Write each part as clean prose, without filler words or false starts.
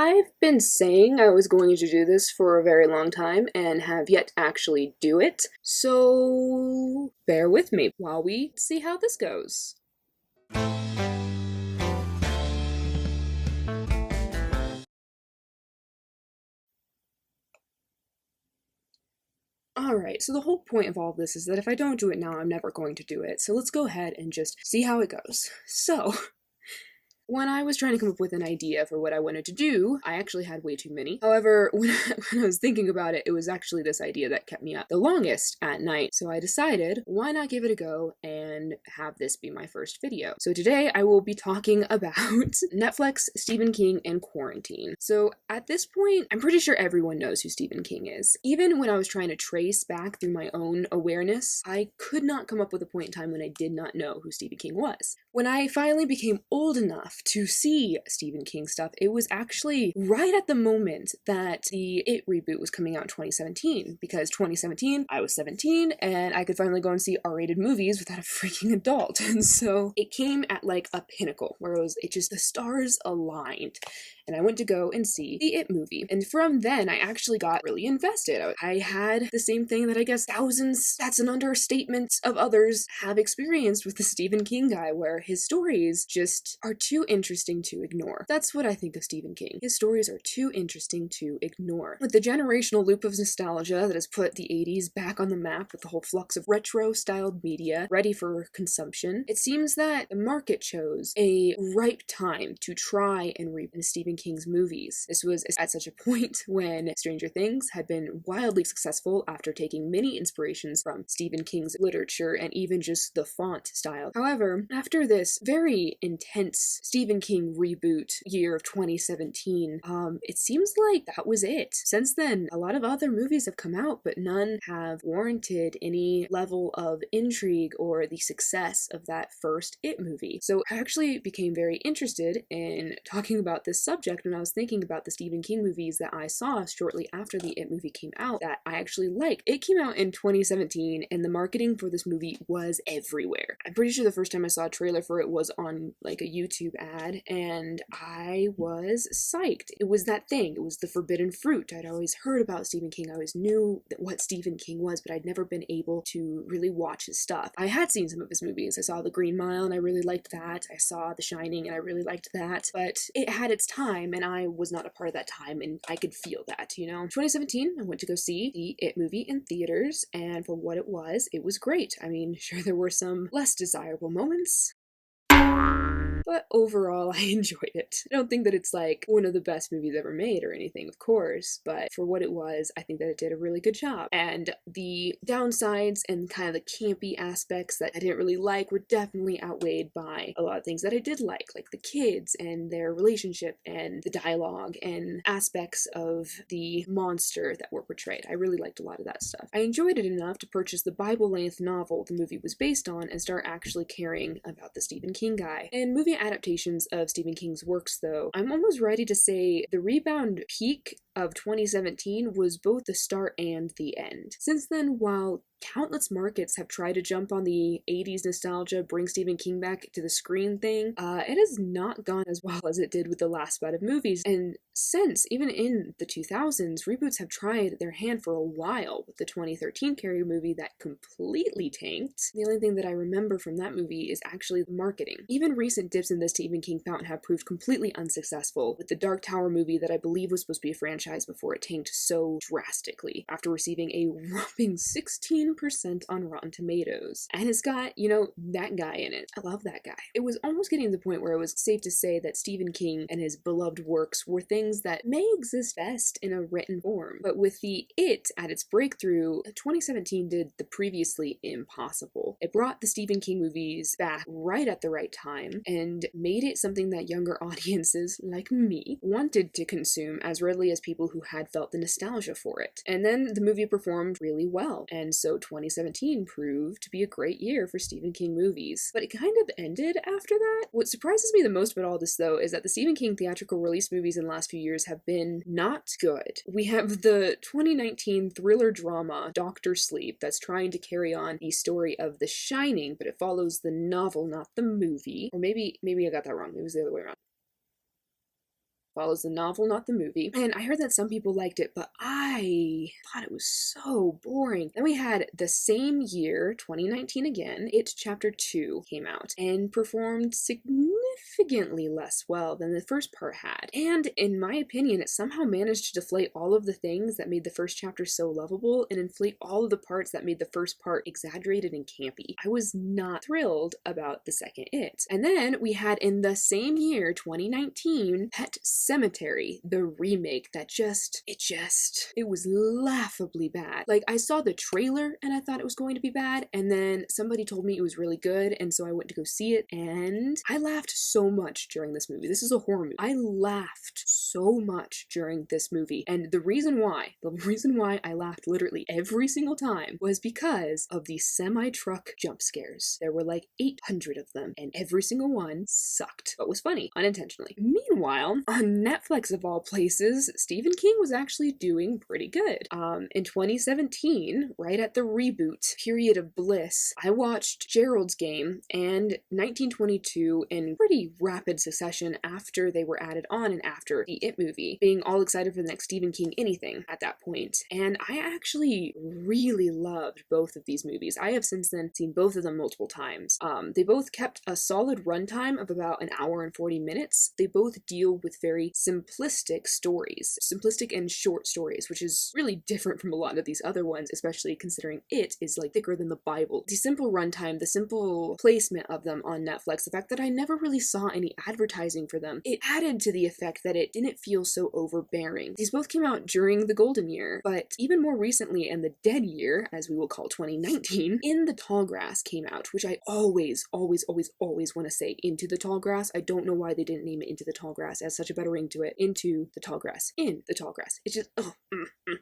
I've been saying I was going to do this for a very long time and have yet to actually do it, so bear with me while we see how this goes. Alright, so the whole point of all of this is that if I don't do it now, I'm never going to do it, so let's go ahead and just see how it goes. So, when I was trying to come up with an idea for what I wanted to do, I actually had way too many. However, when I was thinking about it, it was actually this idea that kept me up the longest at night. So I decided, why not give it a go and have this be my first video? So today I will be talking about Netflix, Stephen King, and quarantine. So at this point, I'm pretty sure everyone knows who Stephen King is. Even when I was trying to trace back through my own awareness, I could not come up with a point in time when I did not know who Stephen King was. When I finally became old enough to see Stephen King stuff, it was actually right at the moment that the It reboot was coming out in 2017, because 2017, I was 17, and I could finally go and see R-rated movies without a freaking adult. And so it came at like a pinnacle, where it just, the stars aligned. And I went to go and see the It movie. And from then, I actually got really invested. I had the same thing that I guess thousands, that's an understatement, of others have experienced with the Stephen King guy, where his stories just are too interesting to ignore. That's what I think of Stephen King. His stories are too interesting to ignore. With the generational loop of nostalgia that has put the 80s back on the map with the whole flux of retro-styled media ready for consumption, it seems that the market chose a ripe time to try and reboot Stephen King's movies. This was at such a point when Stranger Things had been wildly successful after taking many inspirations from Stephen King's literature and even just the font style. However, after this very intense Stephen King reboot year of 2017, it seems like that was it. Since then, a lot of other movies have come out, but none have warranted any level of intrigue or the success of that first It movie. So I actually became very interested in talking about this subject when I was thinking about the Stephen King movies that I saw shortly after the It movie came out that I actually liked. It came out in 2017, and the marketing for this movie was everywhere. I'm pretty sure the first time I saw a trailer for it was on like a YouTube ad, and I was psyched. It was that thing. It was the forbidden fruit. I'd always heard about Stephen King. I always knew what Stephen King was, but I'd never been able to really watch his stuff. I had seen some of his movies. I saw The Green Mile, and I really liked that. I saw The Shining, and I really liked that. But it had its time, and I was not a part of that time, and I could feel that, you know? 2017, I went to go see the It movie in theaters, and for what it was great. I mean, sure, there were some less desirable moments, but overall, I enjoyed it. I don't think that it's like one of the best movies ever made or anything, of course, but for what it was, I think that it did a really good job. And the downsides and kind of the campy aspects that I didn't really like were definitely outweighed by a lot of things that I did like the kids and their relationship and the dialogue and aspects of the monster that were portrayed. I really liked a lot of that stuff. I enjoyed it enough to purchase the Bible-length novel the movie was based on and start actually caring about the Stephen King guy. And movie adaptations of Stephen King's works, though, I'm almost ready to say the rebound peak of 2017 was both the start and the end. Since then, while countless markets have tried to jump on the 80s nostalgia, bring Stephen King back to the screen thing, it has not gone as well as it did with the last set of movies. And since, even in the 2000s, reboots have tried their hand for a while, with the 2013 Carrie movie that completely tanked. The only thing that I remember from that movie is actually the marketing. Even recent dips in the Stephen King fountain have proved completely unsuccessful, with the Dark Tower movie that I believe was supposed to be a franchise before it tanked so drastically, after receiving a whopping 16% on Rotten Tomatoes. And it's got, you know, that guy in it. I love that guy. It was almost getting to the point where it was safe to say that Stephen King and his beloved works were things that may exist best in a written form. But with the It at its breakthrough, 2017 did the previously impossible. It brought the Stephen King movies back right at the right time and made it something that younger audiences, like me, wanted to consume as readily as people who had felt the nostalgia for it. And then the movie performed really well, and so 2017 proved to be a great year for Stephen King movies. But it kind of ended after that. What surprises me the most about all this, though, is that the Stephen King theatrical release movies in the last few years have been not good. We have the 2019 thriller drama Doctor Sleep that's trying to carry on the story of The Shining, but it follows the novel, not the movie. Or maybe I got that wrong. It was the other way around. follows the novel, not the movie. And I heard that some people liked it, but I thought it was so boring. Then we had the same year, 2019 again, It Chapter 2 came out and performed significantly less well than the first part had. And in my opinion, it somehow managed to deflate all of the things that made the first chapter so lovable and inflate all of the parts that made the first part exaggerated and campy. I was not thrilled about the second It. And then we had in the same year, 2019, Pet Sematary, the remake that it was laughably bad. Like, I saw the trailer and I thought it was going to be bad, and then somebody told me it was really good, and so I went to go see it, and I laughed so much during this movie. This is a horror movie. I laughed so much during this movie, and the reason why I laughed literally every single time was because of the semi-truck jump scares. There were like 800 of them, and every single one sucked, but was funny, unintentionally. Meanwhile, on Netflix of all places, Stephen King was actually doing pretty good. In 2017, right at the reboot period of bliss, I watched Gerald's Game and 1922 in pretty rapid succession after they were added on and after the It movie, being all excited for the next Stephen King anything at that point. And I actually really loved both of these movies. I have since then seen both of them multiple times. They both kept a solid runtime of about an hour and 40 minutes. They both deal with very simplistic stories, simplistic and short stories, which is really different from a lot of these other ones, especially considering It is like thicker than the Bible. The simple runtime, the simple placement of them on Netflix, the fact that I never really saw any advertising for them, it added to the effect that it didn't feel so overbearing. These both came out during the golden year, but even more recently in the dead year, as we will call 2019, In the Tall Grass came out, which I always want to say Into the Tall Grass. I don't know why they didn't name it Into the Tall Grass. It has such a better ring to it. Into the Tall Grass. In the Tall Grass. It's just,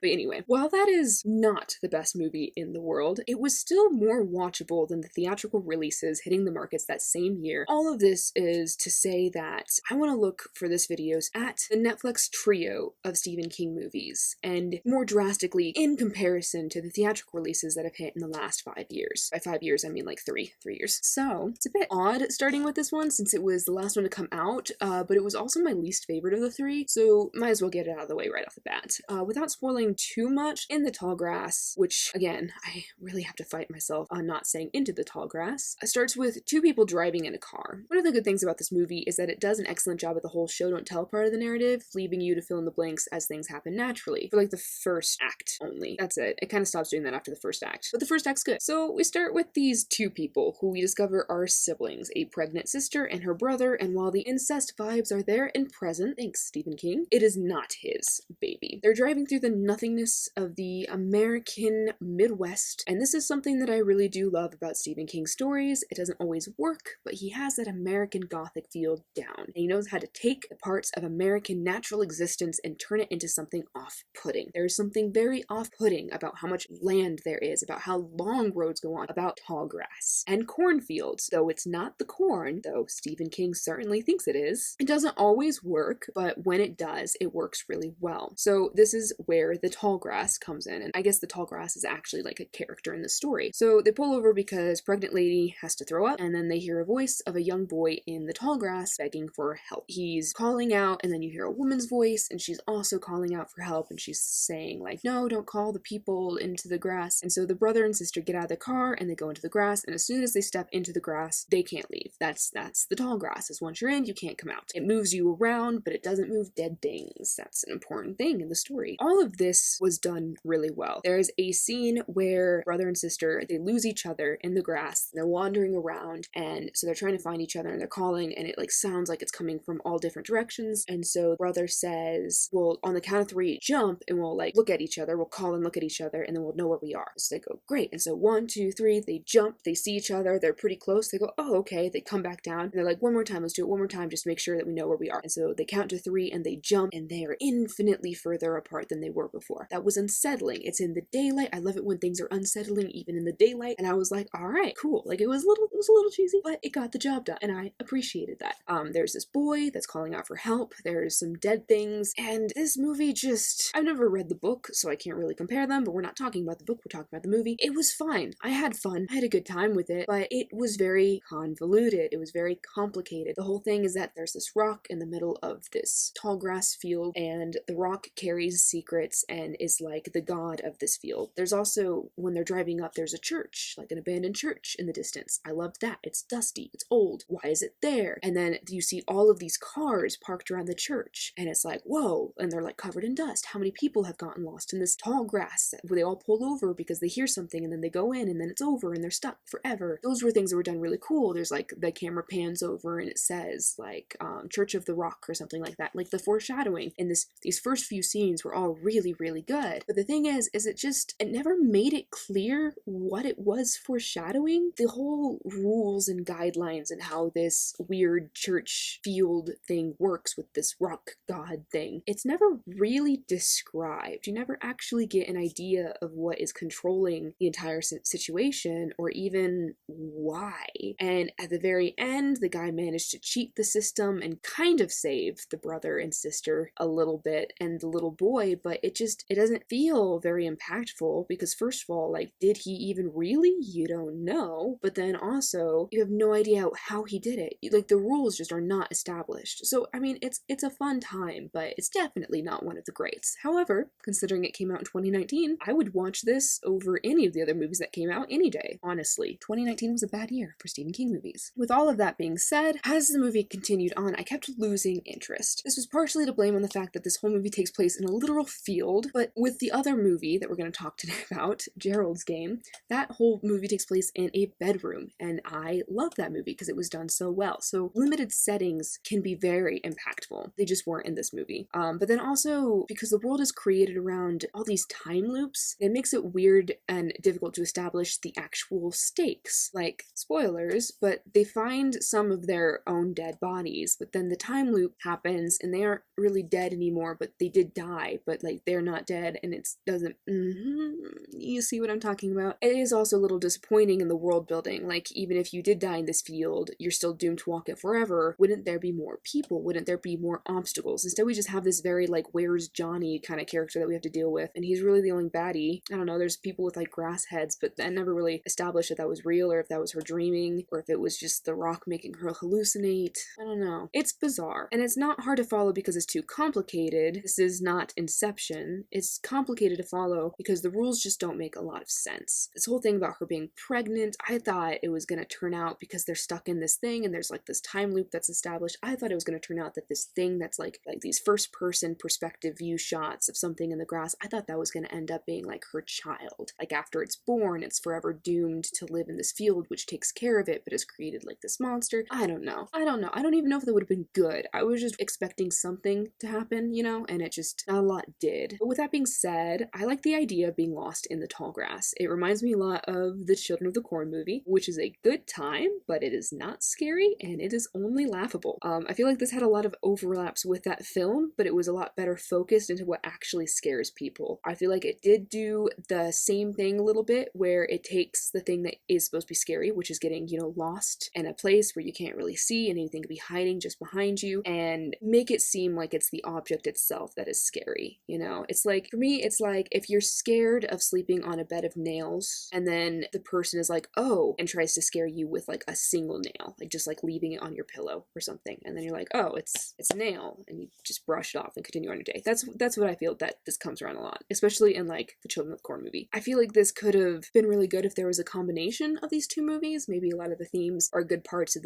But anyway, while that is not the best movie in the world, it was still more watchable than the theatrical releases hitting the markets that same year. All of this is to say that I want to look for this videos at the Netflix trio of Stephen King movies, and more drastically in comparison to the theatrical releases that have hit in the last 5 years. By 5 years, I mean like three years. So it's a bit odd starting with this one since it was the last one to come out, but it was also my least favorite of the three, so might as well get it out of the way right off the bat. Without spoiling too much, In the Tall Grass, which again, I really have to fight myself on not saying Into the Tall Grass, starts with two people driving in a car. One of the good things about this movie is that it does an excellent job of the whole show don't tell part of the narrative, leaving you to fill in the blanks as things happen naturally, for like the first act only. That's it. It kind of stops doing that after the first act, but the first act's good. So we start with these two people who we discover are siblings, a pregnant sister and her brother, and while the incest vibes are there and present, thanks Stephen King, it is not his baby. They're driving through the nothingness of the American Midwest, and this is something that I really do love about Stephen King's stories. It doesn't always work, but he has that American Gothic feel down, and he knows how to take the parts of American natural existence and turn it into something off-putting. There is something very off-putting about how much land there is, about how long roads go on, about tall grass and cornfields. Though it's not the corn, though Stephen King certainly thinks it is, it doesn't always work, but when it does, it works really well. So this is where the tall grass comes in, and I guess the tall grass is actually like a character in the story. So they pull over because pregnant lady has to throw up, and then they hear a voice of a young boy in the tall grass begging for help. He's calling out, and then you hear a woman's voice, and she's also calling out for help, and she's saying like, no, don't call the people into the grass. And so the brother and sister get out of the car and they go into the grass, and as soon as they step into the grass, they can't leave. That's the tall grass, is once you're in, you can't come out. It moves you around, but it doesn't move dead things. That's an important thing in the story. All of this was done really well. There's a scene where brother and sister, they lose each other in the grass, they're wandering around, and so they're trying to find each other, and they're calling, and it like sounds like it's coming from all different directions. And so brother says, well, on the count of 3, jump, and we'll like look at each other, we'll call and look at each other, and then we'll know where we are. So they go, great. And so 1, 2, 3, they jump, they see each other, they're pretty close, they go, oh, okay, they come back down, and they're like, one more time, let's do it one more time, just make sure that we know where we are. And so they count to 3 and they jump, and they are infinitely further apart than they were before. before. That was unsettling. It's in the daylight. I love it when things are unsettling even in the daylight. And I was like, all right, cool. Like it was a little cheesy, but it got the job done, and I appreciated that. There's this boy that's calling out for help. There's some dead things, and this movie just, I've never read the book, so I can't really compare them, but we're not talking about the book, we're talking about the movie. It was fine. I had fun. I had a good time with it, but it was very convoluted. It was very complicated. The whole thing is that there's this rock in the middle of this tall grass field, and the rock carries secrets and is like the god of this field. There's also, when they're driving up, there's a church, like an abandoned church in the distance. I loved that. It's dusty. It's old. Why is it there? And then you see all of these cars parked around the church, and it's like, whoa, and they're like covered in dust. How many people have gotten lost in this tall grass where they all pull over because they hear something, and then they go in, and then it's over, and they're stuck forever. Those were things that were done really cool. There's like the camera pans over, and it says like Church of the Rock or something like that. Like the foreshadowing in these first few scenes were all really, really good. But the thing is it never made it clear what it was foreshadowing. The whole rules and guidelines and how this weird church field thing works with this rock god thing, it's never really described. You never actually get an idea of what is controlling the entire situation, or even why. And at the very end, the guy managed to cheat the system and kind of save the brother and sister a little bit and the little boy, but it doesn't feel very impactful, because first of all, like, did he even really? You don't know. But then also, you have no idea how he did it. Like, the rules just are not established. So, I mean, it's a fun time, but it's definitely not one of the greats. However, considering it came out in 2019, I would watch this over any of the other movies that came out any day, honestly. 2019 was a bad year for Stephen King movies. With all of that being said, as the movie continued on, I kept losing interest. This was partially to blame on the fact that this whole movie takes place in a literal field, but with the other movie that we're going to talk today about, Gerald's Game, that whole movie takes place in a bedroom, and I love that movie because it was done so well. So limited settings can be very impactful. They just weren't in this movie. But then also, because the world is created around all these time loops, it makes it weird and difficult to establish the actual stakes. Like, spoilers, but they find some of their own dead bodies, but then the time loop happens and they aren't really dead anymore, but they did die, but like they're not dead, and it doesn't, you see what I'm talking about? It is also a little disappointing in the world building. Like, even if you did die in this field, you're still doomed to walk it forever. Wouldn't there be more people? Wouldn't there be more obstacles? Instead, we just have this very like, where's Johnny kind of character that we have to deal with, and he's really the only baddie. I don't know, there's people with like grass heads, but that never really established that was real, or if that was her dreaming, or if it was just the rock making her hallucinate. I don't know. It's bizarre, and it's not hard to follow because it's too complicated. This is not Inception. It's complicated to follow because the rules just don't make a lot of sense. This whole thing about her being pregnant, I thought it was going to turn out, because they're stuck in this thing and there's like this time loop that's established, I thought it was going to turn out that this thing that's like these first person perspective view shots of something in the grass, I thought that was going to end up being like her child. Like, after it's born, it's forever doomed to live in this field which takes care of it, but has created like this monster. I don't know. I don't even know if that would have been good. I was just expecting something to happen, you know, and it just, not a lot did. But with that being said, I like the idea of being lost in the tall grass. It reminds me a lot of the Children of the Corn movie, which is a good time, but it is not scary, and it is only laughable. I feel like this had a lot of overlaps with that film, but it was a lot better focused into what actually scares people. I feel like it did do the same thing a little bit, where it takes the thing that is supposed to be scary, which is getting, you know, lost in a place where you can't really see and anything could be hiding just behind you, and make it seem like it's the object itself that is scary, you know? It's like, for me, it's like if you're scared of sleeping on a bed of nails, and then the person is like, oh, and tries to scare you with like a single nail, like just like leaving it on your pillow or something, and then you're like, oh, it's a nail, and you just brush it off and continue on your day. That's what I feel that this comes around a lot, especially in like the Children of the Corn movie. I feel like this could have been really good if there was a combination of these two movies. Maybe a lot of the themes are good parts of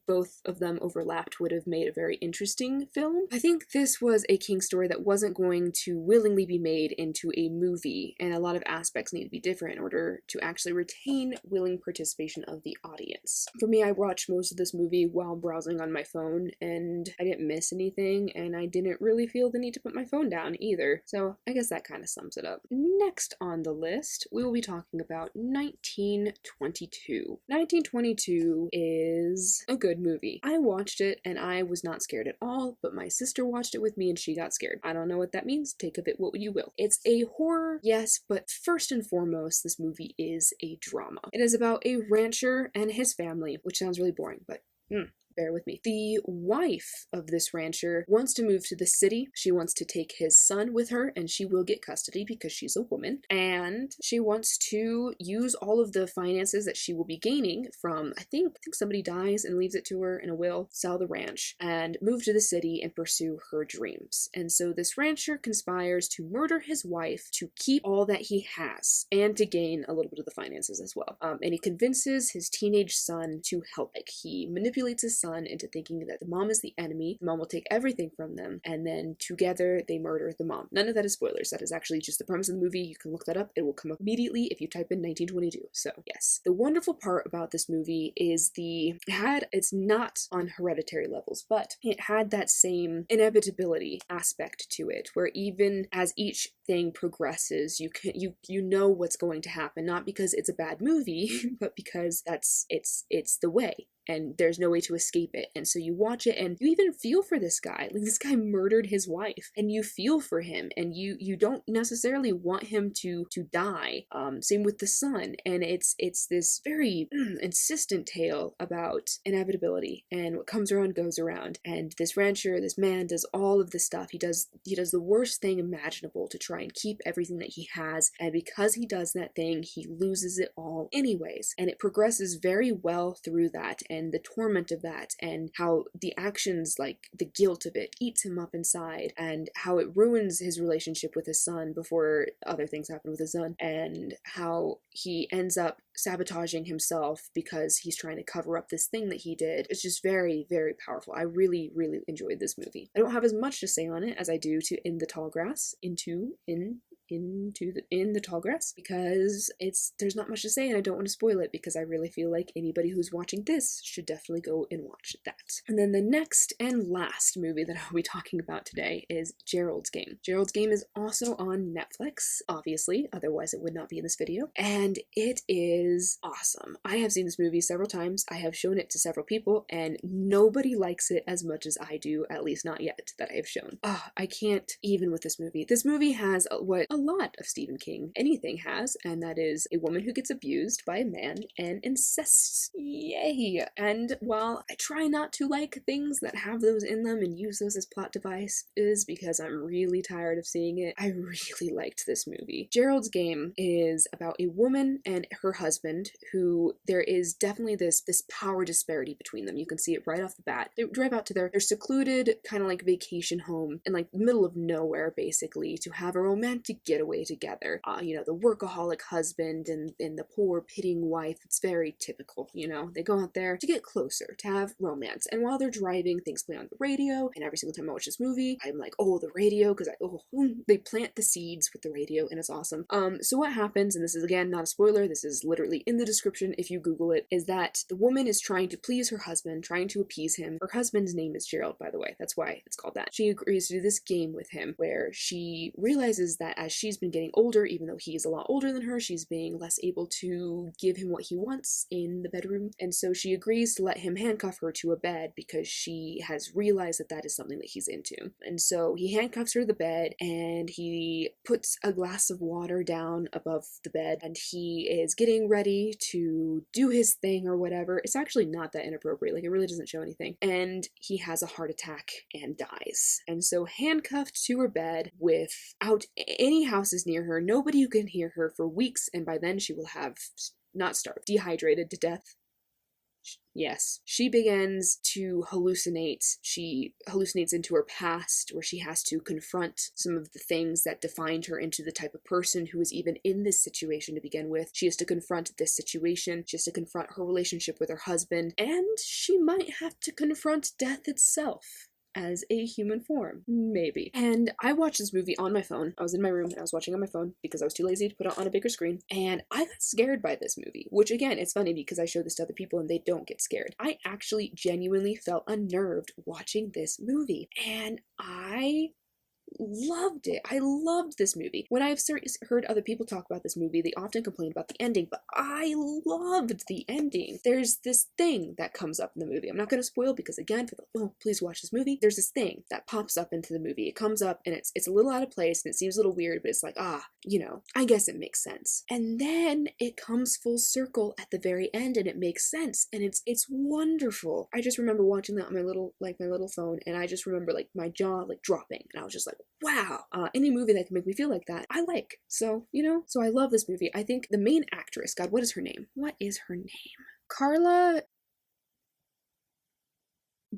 both of them overlapped would have made a very interesting film. I think this was a King story that wasn't going to willingly be made into a movie, and a lot of aspects need to be different in order to actually retain willing participation of the audience. For me, I watched most of this movie while browsing on my phone, and I didn't miss anything, and I didn't really feel the need to put my phone down either. So I guess that kind of sums it up. Next on the list, we will be talking about 1922. 1922 is a good movie. I watched it and I was not scared at all, but my sister sister watched it with me and she got scared. I don't know what that means. Take of it what you will. It's a horror, yes, but first and foremost, this movie is a drama. It is about a rancher and his family, which sounds really boring, but bear with me. The wife of this rancher wants to move to the city. She wants to take his son with her, and she will get custody because she's a woman. And she wants to use all of the finances that she will be gaining from, I think somebody dies and leaves it to her in a will, sell the ranch, and move to the city and pursue her dreams. And so this rancher conspires to murder his wife to keep all that he has and to gain a little bit of the finances as well. And he convinces his teenage son to help. Like, he manipulates his son into thinking that the mom is the enemy. The mom will take everything from them, and then together they murder the mom. None of that is spoilers. That is actually just the premise of the movie. You can look that up. It will come up immediately if you type in 1922. So yes, the wonderful part about this movie is it's not on Hereditary levels, but it had that same inevitability aspect to it, where even as each thing progresses, you know what's going to happen, not because it's a bad movie, but because it's the way. And there's no way to escape it. And so you watch it and you even feel for this guy. Like, this guy murdered his wife, and you feel for him, and you don't necessarily want him to die. Same with the son. And it's this very insistent tale about inevitability, and what comes around goes around. And this rancher, this man, does all of this stuff. He does the worst thing imaginable to try and keep everything that he has. And because he does that thing, he loses it all anyways. And it progresses very well through that, and the torment of that, and how the actions, like the guilt of it, eats him up inside, and how it ruins his relationship with his son before other things happen with his son, and how he ends up sabotaging himself because he's trying to cover up this thing that he did. It's just very, very powerful. I really, really enjoyed this movie. I don't have as much to say on it as I do to In the Tall Grass, in the Tall Grass, because there's not much to say, and I don't want to spoil it, because I really feel like anybody who's watching this should definitely go and watch that. And then the next and last movie that I'll be talking about today is Gerald's Game. Gerald's Game is also on Netflix, obviously, otherwise it would not be in this video, and it is awesome. I have seen this movie several times. I have shown it to several people, and nobody likes it as much as I do, at least not yet, that I have shown. I can't even with this movie. This movie has what a lot of Stephen King anything has, and that is a woman who gets abused by a man and incest. Yay! And while I try not to like things that have those in them and use those as plot devices because I'm really tired of seeing it, I really liked this movie. Gerald's Game is about a woman and her husband who there is definitely this power disparity between them. You can see it right off the bat. They drive out to their secluded kind of like vacation home in like the middle of nowhere, basically, to have a romantic getaway together. The workaholic husband and the poor pitting wife. It's very typical, they go out there to get closer, to have romance. And while they're driving, things play on the radio, and every single time I watch this movie, I'm like, oh, the radio, because they plant the seeds with the radio, and it's awesome. So what happens, and this is again not a spoiler, this is literally in the description if you Google it, is that the woman is trying to please her husband, trying to appease him. Her husband's name is Gerald, by the way. That's why it's called that. She agrees to do this game with him where she realizes that as she's been getting older, even though he's a lot older than her, she's being less able to give him what he wants in the bedroom. And so she agrees to let him handcuff her to a bed because she has realized that that is something that he's into. And so he handcuffs her to the bed, and he puts a glass of water down above the bed, and he is getting ready to do his thing or whatever. It's actually not that inappropriate. Like, it really doesn't show anything. And he has a heart attack and dies. And so handcuffed to her bed without any houses near her, nobody who can hear her for weeks, and by then she will have not starved, dehydrated to death. Yes. She begins to hallucinate. She hallucinates into her past, where she has to confront some of the things that defined her into the type of person who is even in this situation to begin with. She has to confront this situation. She has to confront her relationship with her husband, and she might have to confront death itself as a human form, maybe. And I watched this movie on my phone. I was in my room and I was watching on my phone because I was too lazy to put it on a bigger screen, and I got scared by this movie, which again, it's funny because I show this to other people and they don't get scared. I actually genuinely felt unnerved watching this movie, and I loved it. I loved this movie. When I've heard other people talk about this movie, they often complain about the ending, but I loved the ending. There's this thing that comes up in the movie. I'm not going to spoil because, again, please watch this movie. There's this thing that pops up into the movie. It comes up and it's a little out of place and it seems a little weird, but it's like, I guess it makes sense. And then it comes full circle at the very end and it makes sense, and it's wonderful. I just remember watching that on my little phone, and I just remember like my jaw like dropping, and I was just like, wow. Any movie that can make me feel like that, I like. So I love this movie. I think the main actress, God, what is her name? Carla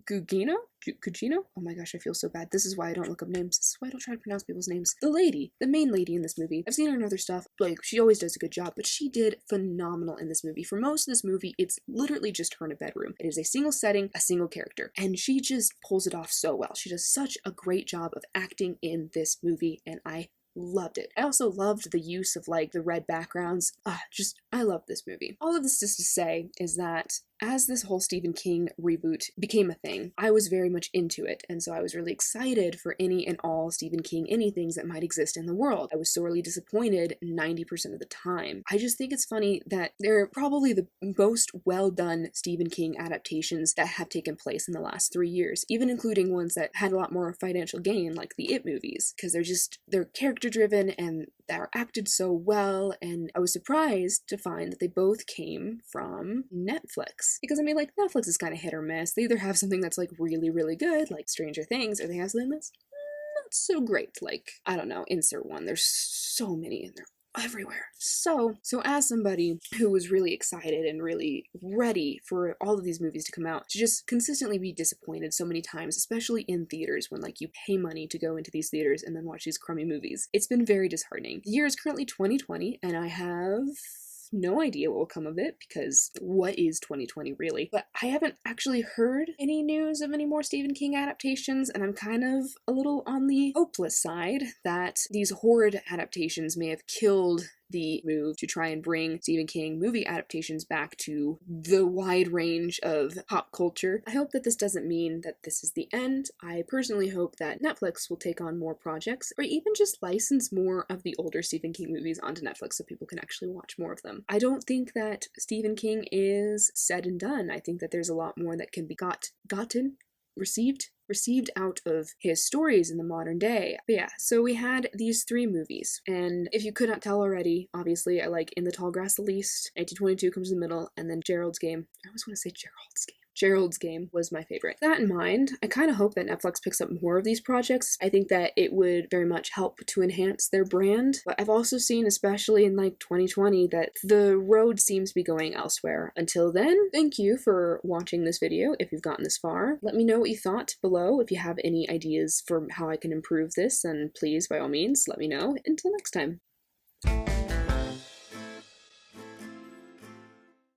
Gugino? Oh my gosh, I feel so bad. This is why I don't look up names. This is why I don't try to pronounce people's names. The main lady in this movie. I've seen her in other stuff. Like, she always does a good job, but she did phenomenal in this movie. For most of this movie, it's literally just her in a bedroom. It is a single setting, a single character, and she just pulls it off so well. She does such a great job of acting in this movie, and I loved it. I also loved the use of like the red backgrounds. I love this movie. All of this just to say is that as this whole Stephen King reboot became a thing, I was very much into it, and so I was really excited for any and all Stephen King anythings that might exist in the world. I was sorely disappointed 90% of the time. I just think it's funny that they're probably the most well-done Stephen King adaptations that have taken place in the last 3 years, even including ones that had a lot more financial gain, like the It movies, because they're character-driven and they're acted so well, and I was surprised to find that they both came from Netflix. Because I mean, like, Netflix is kind of hit or miss. They either have something that's like really, really good, like Stranger Things, or they have something that's not so great, like, I don't know, insert one. There's so many and they're everywhere. So as somebody who was really excited and really ready for all of these movies to come out, to just consistently be disappointed so many times, especially in theaters when like you pay money to go into these theaters and then watch these crummy movies, it's been very disheartening. The year is currently 2020 and I have no idea what will come of it, because what is 2020 really? But I haven't actually heard any news of any more Stephen King adaptations, and I'm kind of a little on the hopeless side that these horrid adaptations may have killed the move to try and bring Stephen King movie adaptations back to the wide range of pop culture. I hope that this doesn't mean that this is the end. I personally hope that Netflix will take on more projects, or even just license more of the older Stephen King movies onto Netflix so people can actually watch more of them. I don't think that Stephen King is said and done. I think that there's a lot more that can be received out of his stories in the modern day. But yeah, so we had these 3 movies, and if you could not tell already, obviously I like In the Tall Grass the least, 1922 comes in the middle, and then Gerald's Game. I always want to say Gerald's Game. Gerald's Game was my favorite. That in mind, I kind of hope that Netflix picks up more of these projects. I think that it would very much help to enhance their brand, but I've also seen, especially in like 2020, that the road seems to be going elsewhere. Until then, thank you for watching this video. If you've gotten this far, let me know what you thought below. If you have any ideas for how I can improve this, and please, by all means, let me know. Until next time.